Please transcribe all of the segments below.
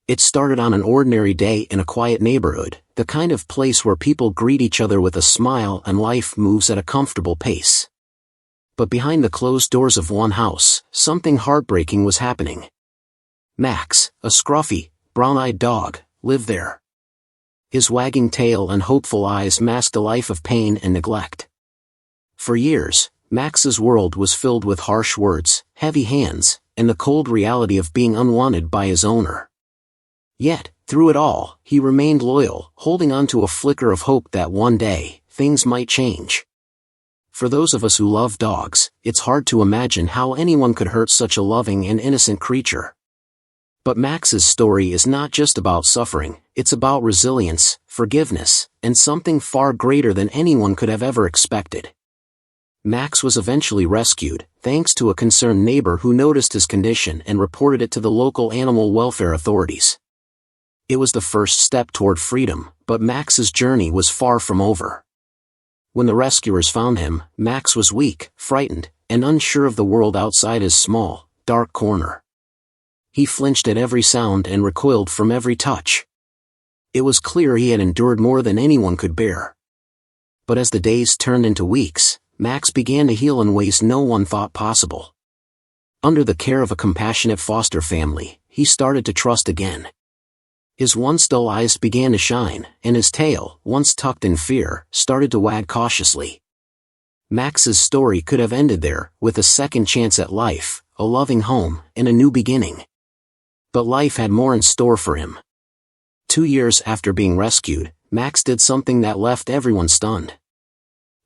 It started on an ordinary day in a quiet neighborhood, the kind of place where people greet each other with a smile and life moves at a comfortable pace. But behind the closed doors of one house, something heartbreaking was happening. Max, a scruffy, brown-eyed dog, lived there. His wagging tail and hopeful eyes masked a life of pain and neglect. For years, Max's world was filled with harsh words, heavy hands, and the cold reality of being unwanted by his owner. Yet, through it all, he remained loyal, holding on to a flicker of hope that one day, things might change. For those of us who love dogs, it's hard to imagine how anyone could hurt such a loving and innocent creature. But Max's story is not just about suffering, it's about resilience, forgiveness, and something far greater than anyone could have ever expected. Max was eventually rescued, thanks to a concerned neighbor who noticed his condition and reported it to the local animal welfare authorities. It was the first step toward freedom, but Max's journey was far from over. When the rescuers found him, Max was weak, frightened, and unsure of the world outside his small, dark corner. He flinched at every sound and recoiled from every touch. It was clear he had endured more than anyone could bear. But as the days turned into weeks, Max began to heal in ways no one thought possible. Under the care of a compassionate foster family, he started to trust again. His once dull eyes began to shine, and his tail, once tucked in fear, started to wag cautiously. Max's story could have ended there, with a second chance at life, a loving home, and a new beginning. But life had more in store for him. 2 years after being rescued, Max did something that left everyone stunned.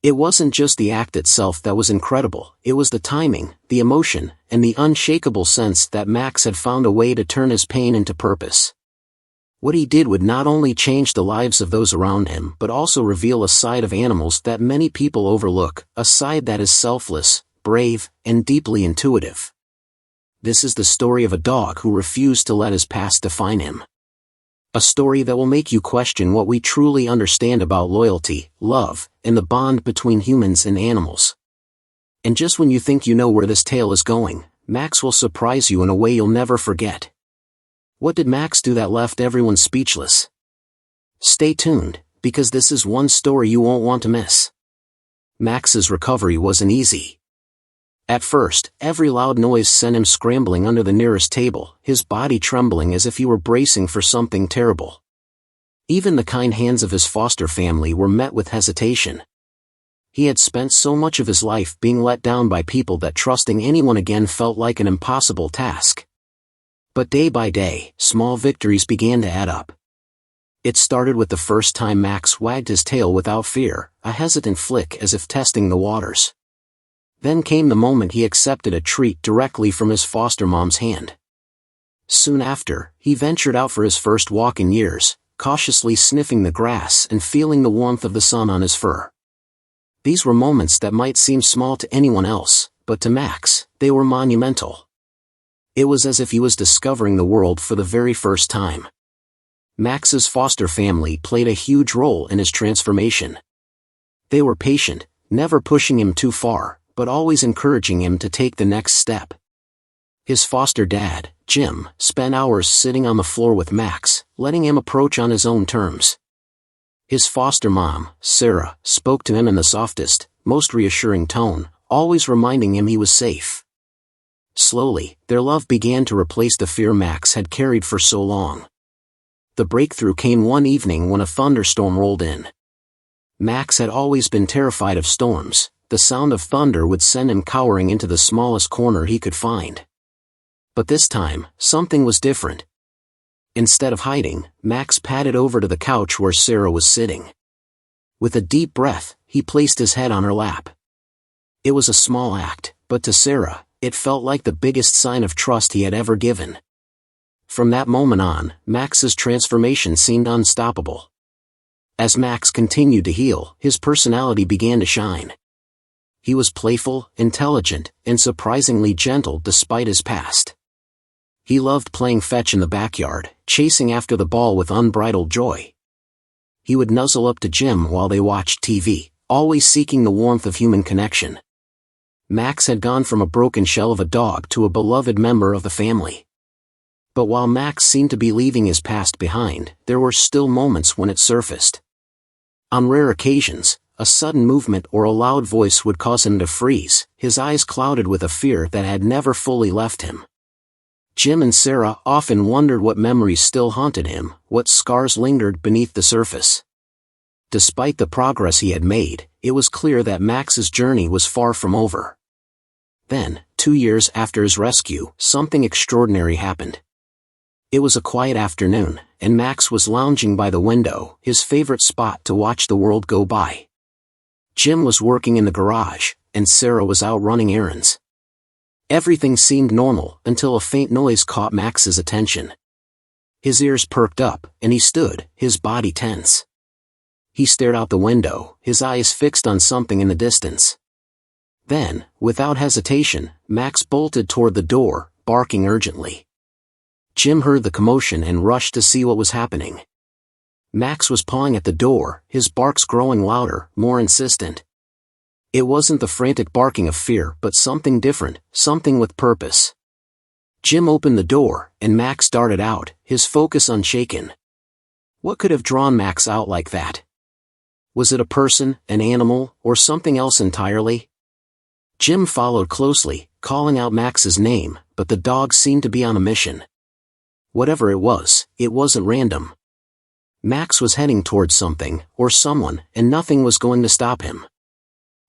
It wasn't just the act itself that was incredible, it was the timing, the emotion, and the unshakable sense that Max had found a way to turn his pain into purpose. What he did would not only change the lives of those around him but also reveal a side of animals that many people overlook, a side that is selfless, brave, and deeply intuitive. This is the story of a dog who refused to let his past define him. A story that will make you question what we truly understand about loyalty, love, and the bond between humans and animals. And just when you think you know where this tale is going, Max will surprise you in a way you'll never forget. What did Max do that left everyone speechless? Stay tuned, because this is one story you won't want to miss. Max's recovery wasn't easy. At first, every loud noise sent him scrambling under the nearest table, his body trembling as if he were bracing for something terrible. Even the kind hands of his foster family were met with hesitation. He had spent so much of his life being let down by people that trusting anyone again felt like an impossible task. But day by day, small victories began to add up. It started with the first time Max wagged his tail without fear, a hesitant flick as if testing the waters. Then came the moment he accepted a treat directly from his foster mom's hand. Soon after, he ventured out for his first walk in years, cautiously sniffing the grass and feeling the warmth of the sun on his fur. These were moments that might seem small to anyone else, but to Max, they were monumental. It was as if he was discovering the world for the very first time. Max's foster family played a huge role in his transformation. They were patient, never pushing him too far, but always encouraging him to take the next step. His foster dad, Jim, spent hours sitting on the floor with Max, letting him approach on his own terms. His foster mom, Sarah, spoke to him in the softest, most reassuring tone, always reminding him he was safe. Slowly, their love began to replace the fear Max had carried for so long. The breakthrough came one evening when a thunderstorm rolled in. Max had always been terrified of storms. The sound of thunder would send him cowering into the smallest corner he could find. But this time, something was different. Instead of hiding, Max padded over to the couch where Sarah was sitting. With a deep breath, he placed his head on her lap. It was a small act, but to Sarah, it felt like the biggest sign of trust he had ever given. From that moment on, Max's transformation seemed unstoppable. As Max continued to heal, his personality began to shine. He was playful, intelligent, and surprisingly gentle despite his past. He loved playing fetch in the backyard, chasing after the ball with unbridled joy. He would nuzzle up to Jim while they watched TV, always seeking the warmth of human connection. Max had gone from a broken shell of a dog to a beloved member of the family. But while Max seemed to be leaving his past behind, there were still moments when it surfaced. On rare occasions, a sudden movement or a loud voice would cause him to freeze, his eyes clouded with a fear that had never fully left him. Jim and Sarah often wondered what memories still haunted him, what scars lingered beneath the surface. Despite the progress he had made, it was clear that Max's journey was far from over. Then, 2 years after his rescue, something extraordinary happened. It was a quiet afternoon, and Max was lounging by the window, his favorite spot to watch the world go by. Jim was working in the garage, and Sarah was out running errands. Everything seemed normal until a faint noise caught Max's attention. His ears perked up, and he stood, his body tense. He stared out the window, his eyes fixed on something in the distance. Then, without hesitation, Max bolted toward the door, barking urgently. Jim heard the commotion and rushed to see what was happening. Max was pawing at the door, his barks growing louder, more insistent. It wasn't the frantic barking of fear, but something different, something with purpose. Jim opened the door, and Max darted out, his focus unshaken. What could have drawn Max out like that? Was it a person, an animal, or something else entirely? Jim followed closely, calling out Max's name, but the dog seemed to be on a mission. Whatever it wasn't random. Max was heading towards something, or someone, and nothing was going to stop him.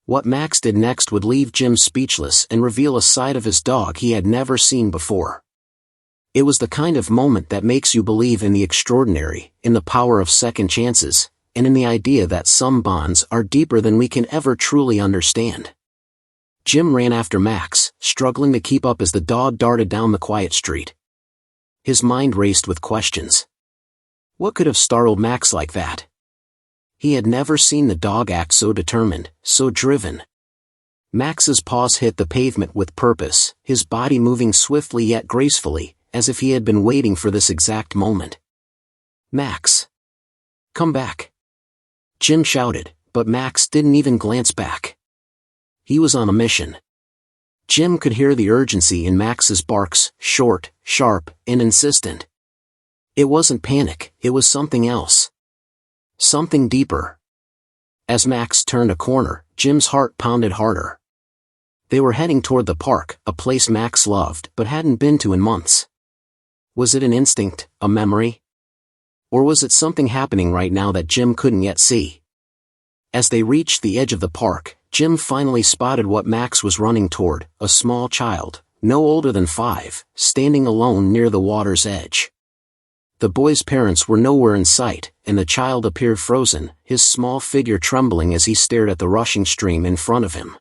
What Max did next would leave Jim speechless and reveal a side of his dog he had never seen before. It was the kind of moment that makes you believe in the extraordinary, in the power of second chances, and in the idea that some bonds are deeper than we can ever truly understand. Jim ran after Max, struggling to keep up as the dog darted down the quiet street. His mind raced with questions. What could have startled Max like that? He had never seen the dog act so determined, so driven. Max's paws hit the pavement with purpose, his body moving swiftly yet gracefully, as if he had been waiting for this exact moment. Max! Come back! Jim shouted, but Max didn't even glance back. He was on a mission. Jim could hear the urgency in Max's barks, short, sharp, and insistent. It wasn't panic, it was something else. Something deeper. As Max turned a corner, Jim's heart pounded harder. They were heading toward the park, a place Max loved but hadn't been to in months. Was it an instinct, a memory? Or was it something happening right now that Jim couldn't yet see? As they reached the edge of the park, Jim finally spotted what Max was running toward, a small child, no older than 5, standing alone near the water's edge. The boy's parents were nowhere in sight, and the child appeared frozen, his small figure trembling as he stared at the rushing stream in front of him.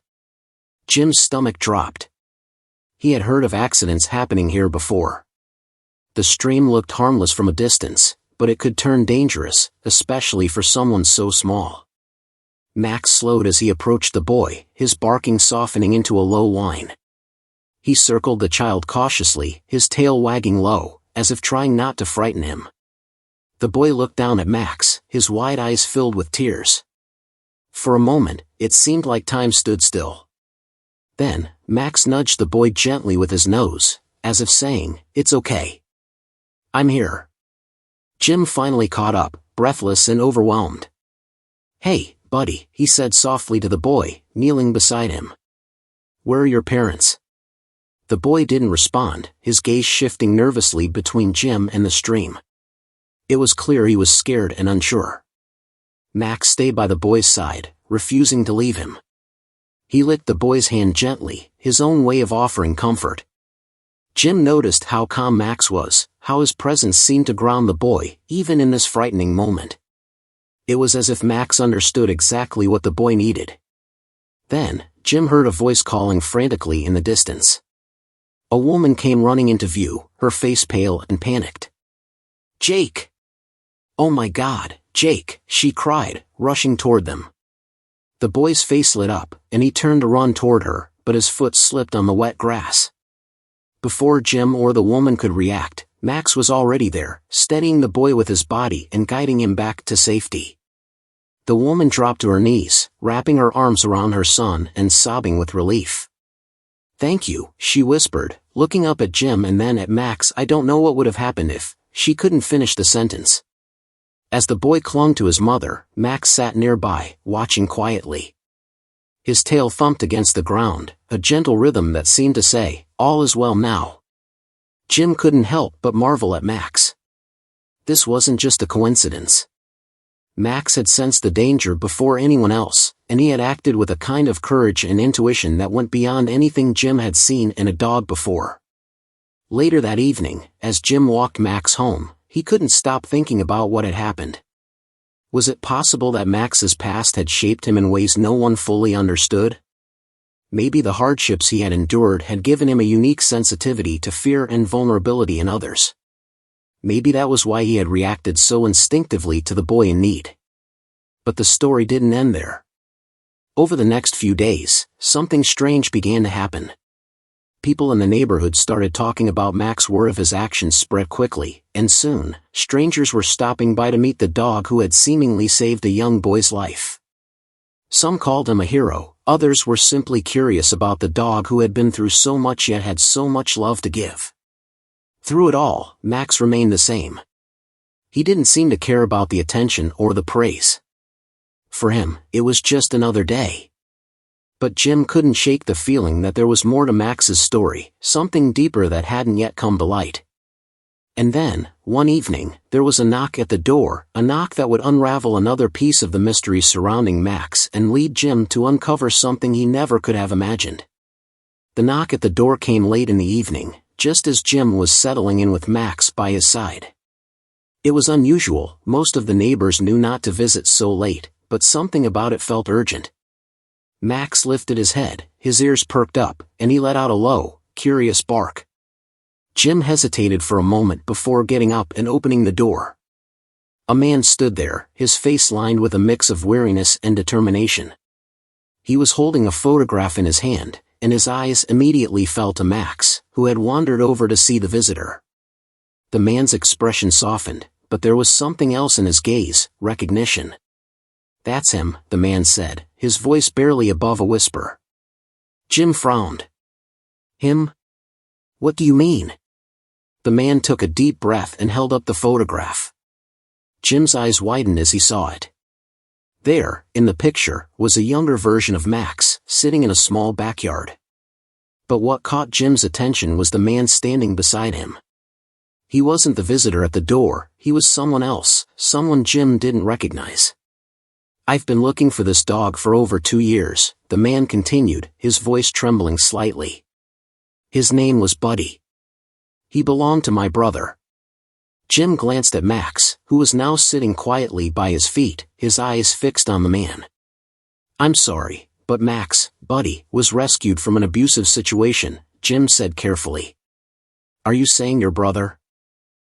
Jim's stomach dropped. He had heard of accidents happening here before. The stream looked harmless from a distance, but it could turn dangerous, especially for someone so small. Max slowed as he approached the boy, his barking softening into a low whine. He circled the child cautiously, his tail wagging low, as if trying not to frighten him. The boy looked down at Max, his wide eyes filled with tears. For a moment, it seemed like time stood still. Then, Max nudged the boy gently with his nose, as if saying, "It's okay. I'm here." Jim finally caught up, breathless and overwhelmed. "Hey, buddy," he said softly to the boy, kneeling beside him. "Where are your parents?" The boy didn't respond, his gaze shifting nervously between Jim and the stream. It was clear he was scared and unsure. Max stayed by the boy's side, refusing to leave him. He licked the boy's hand gently, his own way of offering comfort. Jim noticed how calm Max was, how his presence seemed to ground the boy, even in this frightening moment. It was as if Max understood exactly what the boy needed. Then, Jim heard a voice calling frantically in the distance. A woman came running into view, her face pale and panicked. "Jake! Oh my God, Jake!" she cried, rushing toward them. The boy's face lit up, and he turned to run toward her, but his foot slipped on the wet grass. Before Jim or the woman could react, Max was already there, steadying the boy with his body and guiding him back to safety. The woman dropped to her knees, wrapping her arms around her son and sobbing with relief. "Thank you," she whispered, looking up at Jim and then at Max. I don't know what would have happened if. She couldn't finish the sentence. As the boy clung to his mother, Max sat nearby, watching quietly. His tail thumped against the ground, a gentle rhythm that seemed to say, "All is well now." Jim couldn't help but marvel at Max. This wasn't just a coincidence. Max had sensed the danger before anyone else, and he had acted with a kind of courage and intuition that went beyond anything Jim had seen in a dog before. Later that evening, as Jim walked Max home, he couldn't stop thinking about what had happened. Was it possible that Max's past had shaped him in ways no one fully understood? Maybe the hardships he had endured had given him a unique sensitivity to fear and vulnerability in others. Maybe that was why he had reacted so instinctively to the boy in need. But the story didn't end there. Over the next few days, something strange began to happen. People in the neighborhood started talking about Max. Word of his actions spread quickly, and soon, strangers were stopping by to meet the dog who had seemingly saved a young boy's life. Some called him a hero, others were simply curious about the dog who had been through so much yet had so much love to give. Through it all, Max remained the same. He didn't seem to care about the attention or the praise. For him, it was just another day. But Jim couldn't shake the feeling that there was more to Max's story, something deeper that hadn't yet come to light. And then, one evening, there was a knock at the door, a knock that would unravel another piece of the mystery surrounding Max and lead Jim to uncover something he never could have imagined. The knock at the door came late in the evening, just as Jim was settling in with Max by his side. It was unusual, most of the neighbors knew not to visit so late, but something about it felt urgent. Max lifted his head, his ears perked up, and he let out a low, curious bark. Jim hesitated for a moment before getting up and opening the door. A man stood there, his face lined with a mix of weariness and determination. He was holding a photograph in his hand, and his eyes immediately fell to Max, who had wandered over to see the visitor. The man's expression softened, but there was something else in his gaze, recognition. "That's him," the man said, his voice barely above a whisper. Jim frowned. "Him? What do you mean?" The man took a deep breath and held up the photograph. Jim's eyes widened as he saw it. There, in the picture, was a younger version of Max, sitting in a small backyard. But what caught Jim's attention was the man standing beside him. He wasn't the visitor at the door, he was someone else, someone Jim didn't recognize. "I've been looking for this dog for over 2 years, the man continued, his voice trembling slightly. "His name was Buddy. He belonged to my brother." Jim glanced at Max, who was now sitting quietly by his feet, his eyes fixed on the man. "I'm sorry, but Max, Buddy, was rescued from an abusive situation," Jim said carefully. "Are you saying your brother?"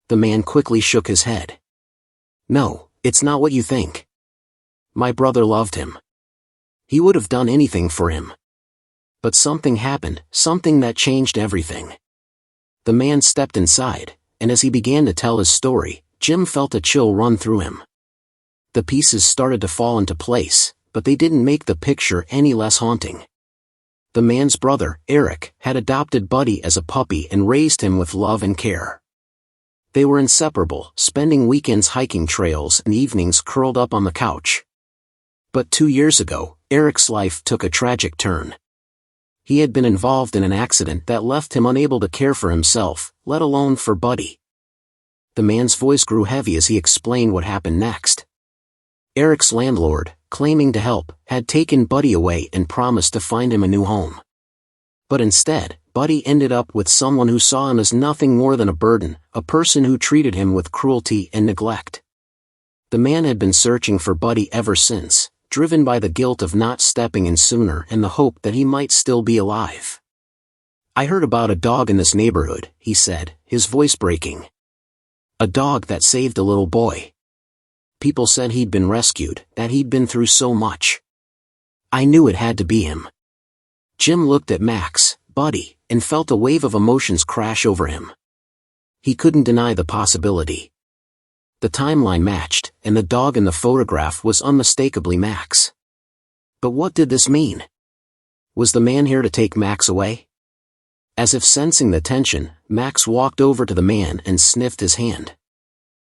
The man quickly shook his head. "No, it's not what you think. My brother loved him. He would have done anything for him. But something happened, something that changed everything." The man stepped inside, and as he began to tell his story, Jim felt a chill run through him. The pieces started to fall into place, but they didn't make the picture any less haunting. The man's brother, Eric, had adopted Buddy as a puppy and raised him with love and care. They were inseparable, spending weekends hiking trails and evenings curled up on the couch. But 2 years ago, Eric's life took a tragic turn. He had been involved in an accident that left him unable to care for himself, let alone for Buddy. The man's voice grew heavy as he explained what happened next. Eric's landlord, claiming to help, had taken Buddy away and promised to find him a new home. But instead, Buddy ended up with someone who saw him as nothing more than a burden, a person who treated him with cruelty and neglect. The man had been searching for Buddy ever since, driven by the guilt of not stepping in sooner and the hope that he might still be alive. "I heard about a dog in this neighborhood," he said, his voice breaking. "A dog that saved a little boy. People said he'd been rescued, that he'd been through so much. I knew it had to be him." Jim looked at Max, Buddy, and felt a wave of emotions crash over him. He couldn't deny the possibility. The timeline matched, and the dog in the photograph was unmistakably Max. But what did this mean? Was the man here to take Max away? As if sensing the tension, Max walked over to the man and sniffed his hand.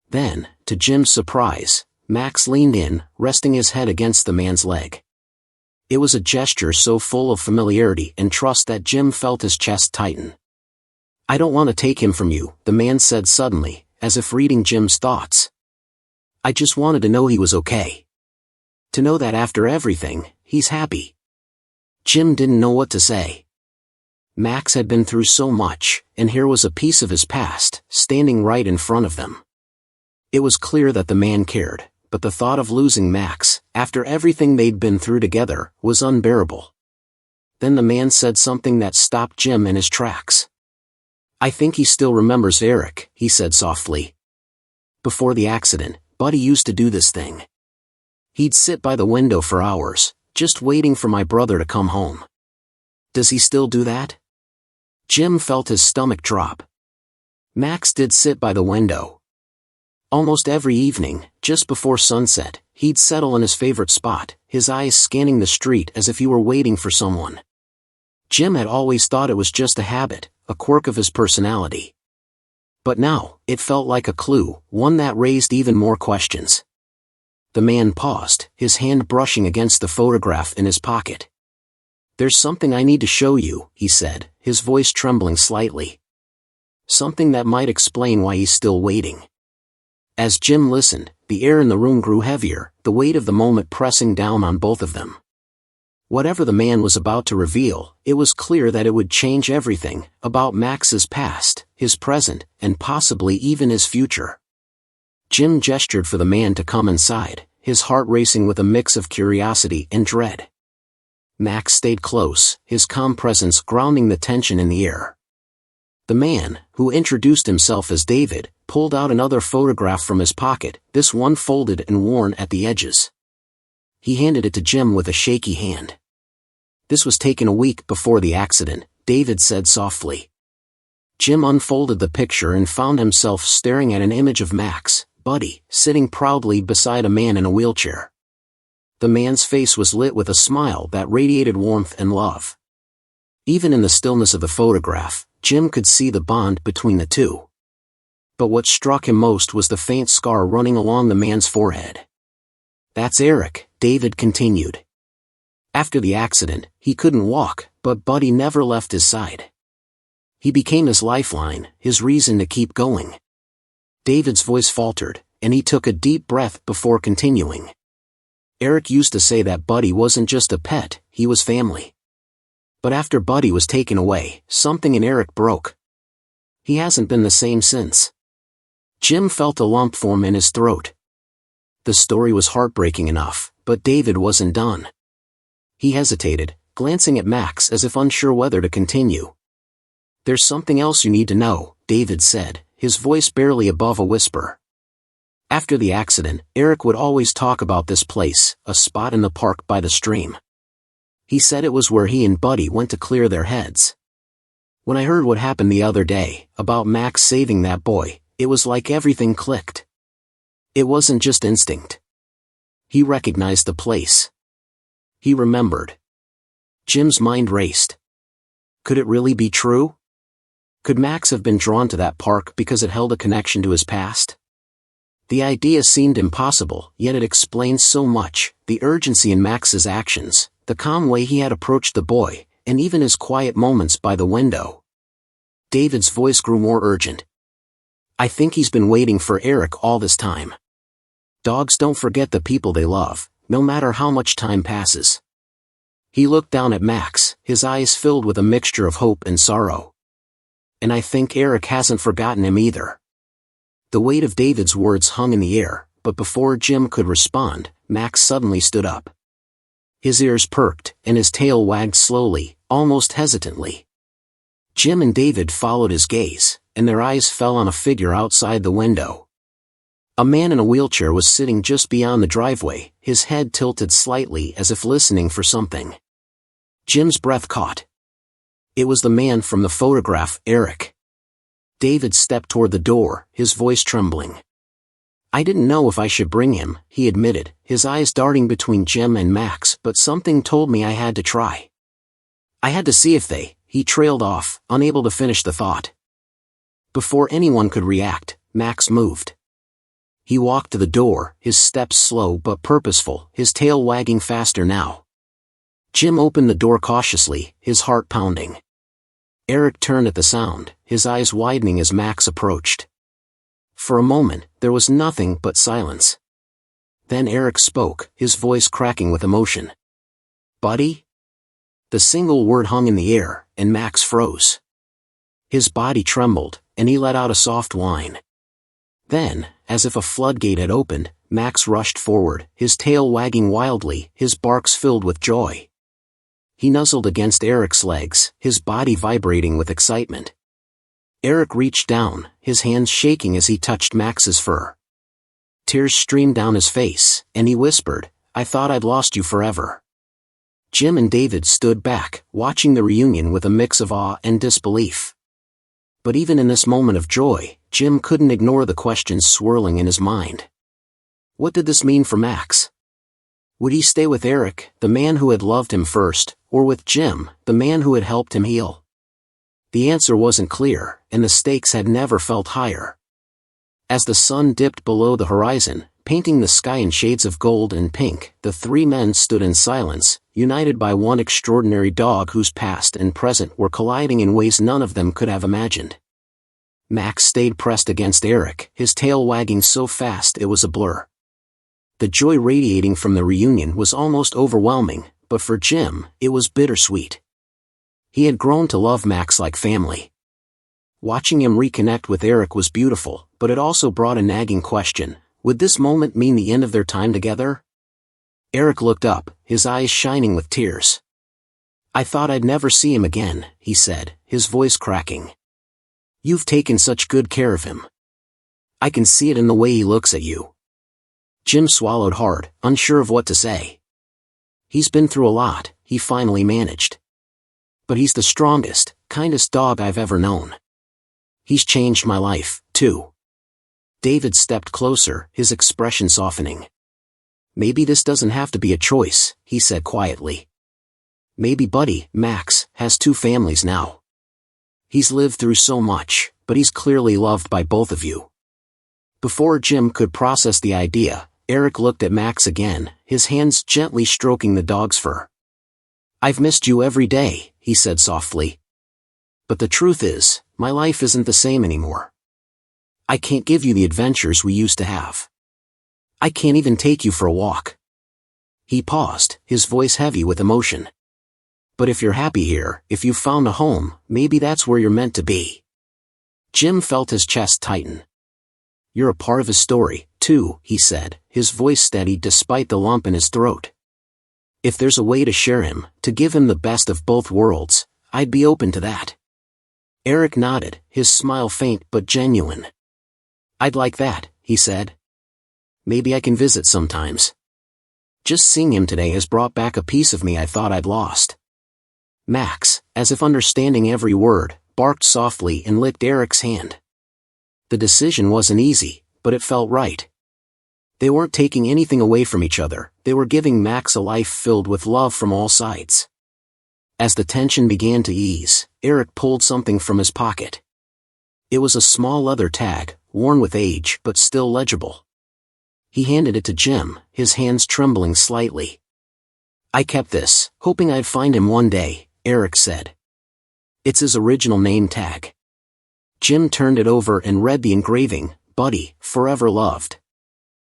Then, to Jim's surprise, Max leaned in, resting his head against the man's leg. It was a gesture so full of familiarity and trust that Jim felt his chest tighten. "I don't want to take him from you," the man said suddenly, as if reading Jim's thoughts. "I just wanted to know he was okay. To know that after everything, he's happy." Jim didn't know what to say. Max had been through so much, and here was a piece of his past, standing right in front of them. It was clear that the man cared, but the thought of losing Max, after everything they'd been through together, was unbearable. Then the man said something that stopped Jim in his tracks. "I think he still remembers Eric," he said softly. "Before the accident, Buddy used to do this thing. He'd sit by the window for hours, just waiting for my brother to come home. Does he still do that?" Jim felt his stomach drop. Max did sit by the window. Almost every evening, just before sunset, he'd settle in his favorite spot, his eyes scanning the street as if he were waiting for someone. Jim had always thought it was just a habit, a quirk of his personality. But now, it felt like a clue, one that raised even more questions. The man paused, his hand brushing against the photograph in his pocket. "There's something I need to show you," he said, his voice trembling slightly. "Something that might explain why he's still waiting." As Jim listened, the air in the room grew heavier, the weight of the moment pressing down on both of them. Whatever the man was about to reveal, it was clear that it would change everything, about Max's past, his present, and possibly even his future. Jim gestured for the man to come inside, his heart racing with a mix of curiosity and dread. Max stayed close, his calm presence grounding the tension in the air. The man, who introduced himself as David, pulled out another photograph from his pocket, this one folded and worn at the edges. He handed it to Jim with a shaky hand. "This was taken a week before the accident," David said softly. Jim unfolded the picture and found himself staring at an image of Max, Buddy, sitting proudly beside a man in a wheelchair. The man's face was lit with a smile that radiated warmth and love. Even in the stillness of the photograph, Jim could see the bond between the two. But what struck him most was the faint scar running along the man's forehead. "That's Eric," David continued. "After the accident, he couldn't walk, but Buddy never left his side. He became his lifeline, his reason to keep going." David's voice faltered, and he took a deep breath before continuing. "Eric used to say that Buddy wasn't just a pet, he was family. But after Buddy was taken away, something in Eric broke. He hasn't been the same since." Jim felt a lump form in his throat. The story was heartbreaking enough, but David wasn't done. He hesitated, glancing at Max as if unsure whether to continue. "There's something else you need to know," David said, his voice barely above a whisper. "After the accident, Eric would always talk about this place, a spot in the park by the stream. He said it was where he and Buddy went to clear their heads. When I heard what happened the other day, about Max saving that boy, it was like everything clicked. It wasn't just instinct. He recognized the place. He remembered." Jim's mind raced. Could it really be true? Could Max have been drawn to that park because it held a connection to his past? The idea seemed impossible, yet it explained so much, the urgency in Max's actions, the calm way he had approached the boy, and even his quiet moments by the window. David's voice grew more urgent. "I think he's been waiting for Eric all this time. Dogs don't forget the people they love, no matter how much time passes." He looked down at Max, his eyes filled with a mixture of hope and sorrow. "And I think Eric hasn't forgotten him either." The weight of David's words hung in the air, but before Jim could respond, Max suddenly stood up. His ears perked, and his tail wagged slowly, almost hesitantly. Jim and David followed his gaze, and their eyes fell on a figure outside the window. A man in a wheelchair was sitting just beyond the driveway, his head tilted slightly as if listening for something. Jim's breath caught. It was the man from the photograph, Eric. David stepped toward the door, his voice trembling. "I didn't know if I should bring him," he admitted, his eyes darting between Jim and Max, "but something told me I had to try. I had to see if he trailed off, unable to finish the thought. Before anyone could react, Max moved. He walked to the door, his steps slow but purposeful, his tail wagging faster now. Jim opened the door cautiously, his heart pounding. Eric turned at the sound, his eyes widening as Max approached. For a moment, there was nothing but silence. Then Eric spoke, his voice cracking with emotion. "Buddy?" The single word hung in the air, and Max froze. His body trembled, and he let out a soft whine. Then, as if a floodgate had opened, Max rushed forward, his tail wagging wildly, his barks filled with joy. He nuzzled against Eric's legs, his body vibrating with excitement. Eric reached down, his hands shaking as he touched Max's fur. Tears streamed down his face, and he whispered, "I thought I'd lost you forever." Jim and David stood back, watching the reunion with a mix of awe and disbelief. But even in this moment of joy, Jim couldn't ignore the questions swirling in his mind. What did this mean for Max? Would he stay with Eric, the man who had loved him first, or with Jim, the man who had helped him heal? The answer wasn't clear, and the stakes had never felt higher. As the sun dipped below the horizon, painting the sky in shades of gold and pink, the three men stood in silence, united by one extraordinary dog whose past and present were colliding in ways none of them could have imagined. Max stayed pressed against Eric, his tail wagging so fast it was a blur. The joy radiating from the reunion was almost overwhelming, but for Jim, it was bittersweet. He had grown to love Max like family. Watching him reconnect with Eric was beautiful, but it also brought a nagging question: would this moment mean the end of their time together? Eric looked up, his eyes shining with tears. "I thought I'd never see him again," he said, his voice cracking. "You've taken such good care of him. I can see it in the way he looks at you." Jim swallowed hard, unsure of what to say. "He's been through a lot," he finally managed. "But he's the strongest, kindest dog I've ever known. He's changed my life, too." David stepped closer, his expression softening. "Maybe this doesn't have to be a choice," he said quietly. "Maybe Buddy, Max, has two families now. He's lived through so much, but he's clearly loved by both of you." Before Jim could process the idea, Eric looked at Max again, his hands gently stroking the dog's fur. "I've missed you every day," he said softly. "But the truth is, my life isn't the same anymore. I can't give you the adventures we used to have. I can't even take you for a walk." He paused, his voice heavy with emotion. "But if you're happy here, if you've found a home, maybe that's where you're meant to be." Jim felt his chest tighten. "You're a part of his story, too," he said, his voice steady despite the lump in his throat. "If there's a way to share him, to give him the best of both worlds, I'd be open to that." Eric nodded, his smile faint but genuine. "I'd like that," he said. "Maybe I can visit sometimes. Just seeing him today has brought back a piece of me I thought I'd lost." Max, as if understanding every word, barked softly and licked Eric's hand. The decision wasn't easy, but it felt right. They weren't taking anything away from each other, they were giving Max a life filled with love from all sides. As the tension began to ease, Eric pulled something from his pocket. It was a small leather tag, worn with age but still legible. He handed it to Jim, his hands trembling slightly. "I kept this, hoping I'd find him one day," Eric said. "It's his original name tag." Jim turned it over and read the engraving, "Buddy, forever loved."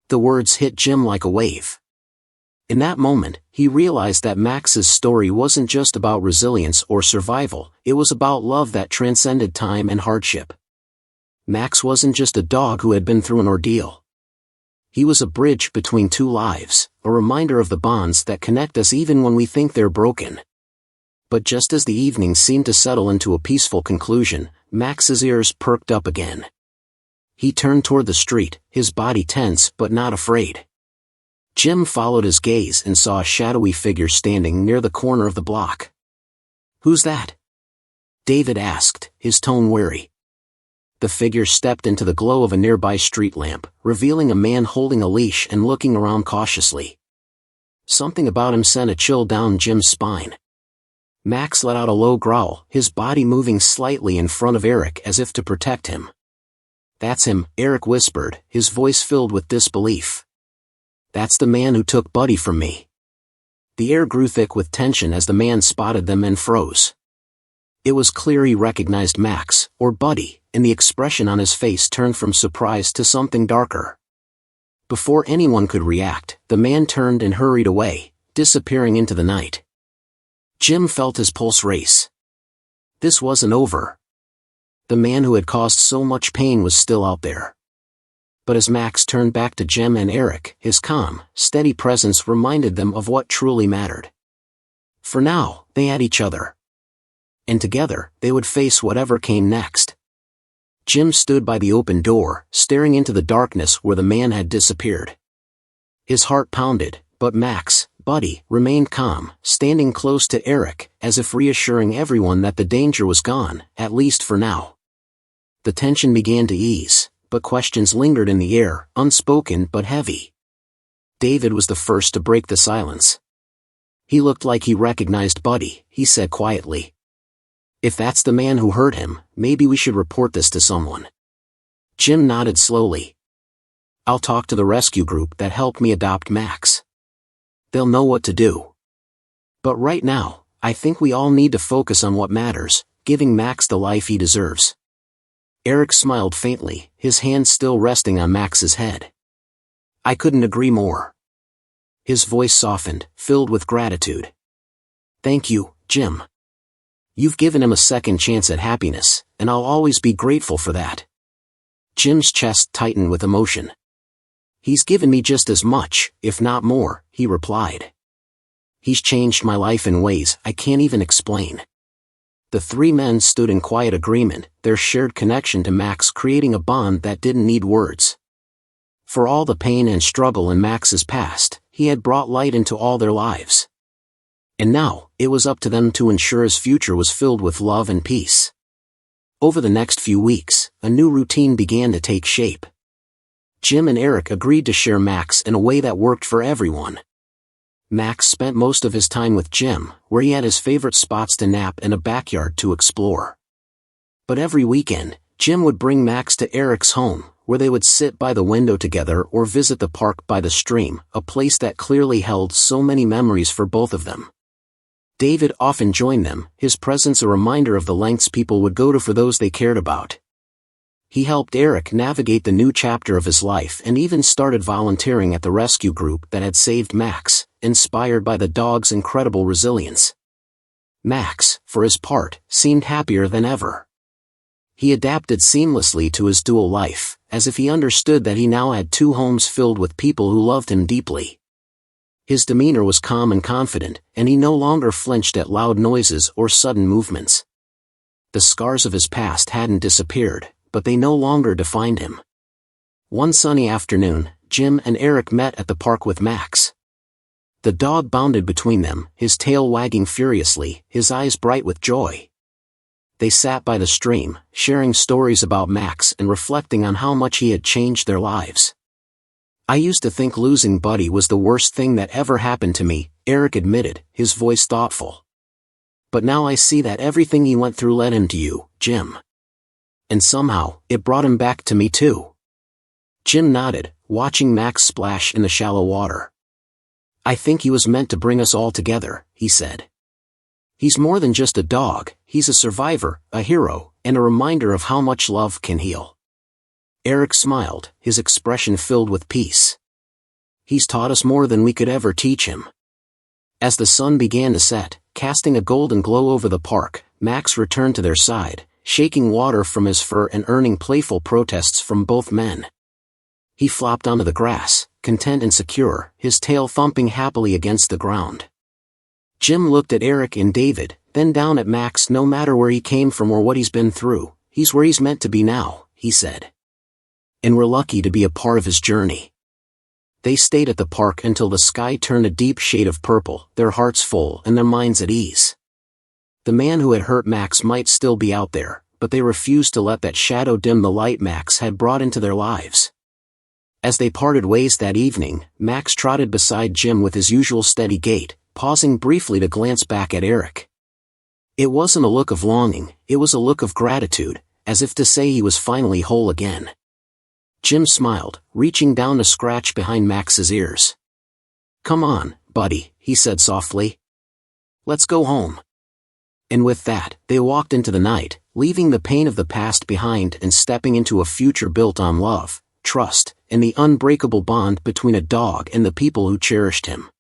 The words hit Jim like a wave. In that moment, he realized that Max's story wasn't just about resilience or survival, it was about love that transcended time and hardship. Max wasn't just a dog who had been through an ordeal. He was a bridge between two lives, a reminder of the bonds that connect us even when we think they're broken. But just as the evening seemed to settle into a peaceful conclusion, Max's ears perked up again. He turned toward the street, his body tense but not afraid. Jim followed his gaze and saw a shadowy figure standing near the corner of the block. "Who's that?" David asked, his tone wary. The figure stepped into the glow of a nearby street lamp, revealing a man holding a leash and looking around cautiously. Something about him sent a chill down Jim's spine. Max let out a low growl, his body moving slightly in front of Eric as if to protect him. "That's him," Eric whispered, his voice filled with disbelief. "That's the man who took Buddy from me." The air grew thick with tension as the man spotted them and froze. It was clear he recognized Max, or Buddy, and the expression on his face turned from surprise to something darker. Before anyone could react, the man turned and hurried away, disappearing into the night. Jim felt his pulse race. This wasn't over. The man who had caused so much pain was still out there. But as Max turned back to Jim and Eric, his calm, steady presence reminded them of what truly mattered. For now, they had each other. And together, they would face whatever came next. Jim stood by the open door, staring into the darkness where the man had disappeared. His heart pounded, but Max, Buddy, remained calm, standing close to Eric, as if reassuring everyone that the danger was gone, at least for now. The tension began to ease, but questions lingered in the air, unspoken but heavy. David was the first to break the silence. He looked like he recognized Buddy, he said quietly. "If that's the man who hurt him, maybe we should report this to someone." Jim nodded slowly. "I'll talk to the rescue group that helped me adopt Max. They'll know what to do. But right now, I think we all need to focus on what matters, giving Max the life he deserves." Eric smiled faintly, his hand still resting on Max's head. "I couldn't agree more." His voice softened, filled with gratitude. "Thank you, Jim. You've given him a second chance at happiness, and I'll always be grateful for that." Jim's chest tightened with emotion. "He's given me just as much, if not more," he replied. "He's changed my life in ways I can't even explain." The three men stood in quiet agreement, their shared connection to Max creating a bond that didn't need words. For all the pain and struggle in Max's past, he had brought light into all their lives. And now, it was up to them to ensure his future was filled with love and peace. Over the next few weeks, a new routine began to take shape. Jim and Eric agreed to share Max in a way that worked for everyone. Max spent most of his time with Jim, where he had his favorite spots to nap and a backyard to explore. But every weekend, Jim would bring Max to Eric's home, where they would sit by the window together or visit the park by the stream, a place that clearly held so many memories for both of them. David often joined them, his presence a reminder of the lengths people would go to for those they cared about. He helped Eric navigate the new chapter of his life and even started volunteering at the rescue group that had saved Max, inspired by the dog's incredible resilience. Max, for his part, seemed happier than ever. He adapted seamlessly to his dual life, as if he understood that he now had two homes filled with people who loved him deeply. His demeanor was calm and confident, and he no longer flinched at loud noises or sudden movements. The scars of his past hadn't disappeared, but they no longer defined him. One sunny afternoon, Jim and Eric met at the park with Max. The dog bounded between them, his tail wagging furiously, his eyes bright with joy. They sat by the stream, sharing stories about Max and reflecting on how much he had changed their lives. "I used to think losing Buddy was the worst thing that ever happened to me," Eric admitted, his voice thoughtful. "But now I see that everything he went through led him to you, Jim. And somehow, it brought him back to me too." Jim nodded, watching Max splash in the shallow water. "I think he was meant to bring us all together," he said. "He's more than just a dog, he's a survivor, a hero, and a reminder of how much love can heal." Eric smiled, his expression filled with peace. "He's taught us more than we could ever teach him." As the sun began to set, casting a golden glow over the park, Max returned to their side, shaking water from his fur and earning playful protests from both men. He flopped onto the grass, content and secure, his tail thumping happily against the ground. Jim looked at Eric and David, then down at Max. "No matter where he came from or what he's been through, he's where he's meant to be now," he said. "And we're lucky to be a part of his journey." They stayed at the park until the sky turned a deep shade of purple, their hearts full and their minds at ease. The man who had hurt Max might still be out there, but they refused to let that shadow dim the light Max had brought into their lives. As they parted ways that evening, Max trotted beside Jim with his usual steady gait, pausing briefly to glance back at Eric. It wasn't a look of longing, it was a look of gratitude, as if to say he was finally whole again. Jim smiled, reaching down to scratch behind Max's ears. "Come on, buddy," he said softly. "Let's go home." And with that, they walked into the night, leaving the pain of the past behind and stepping into a future built on love, trust, and the unbreakable bond between a dog and the people who cherished him.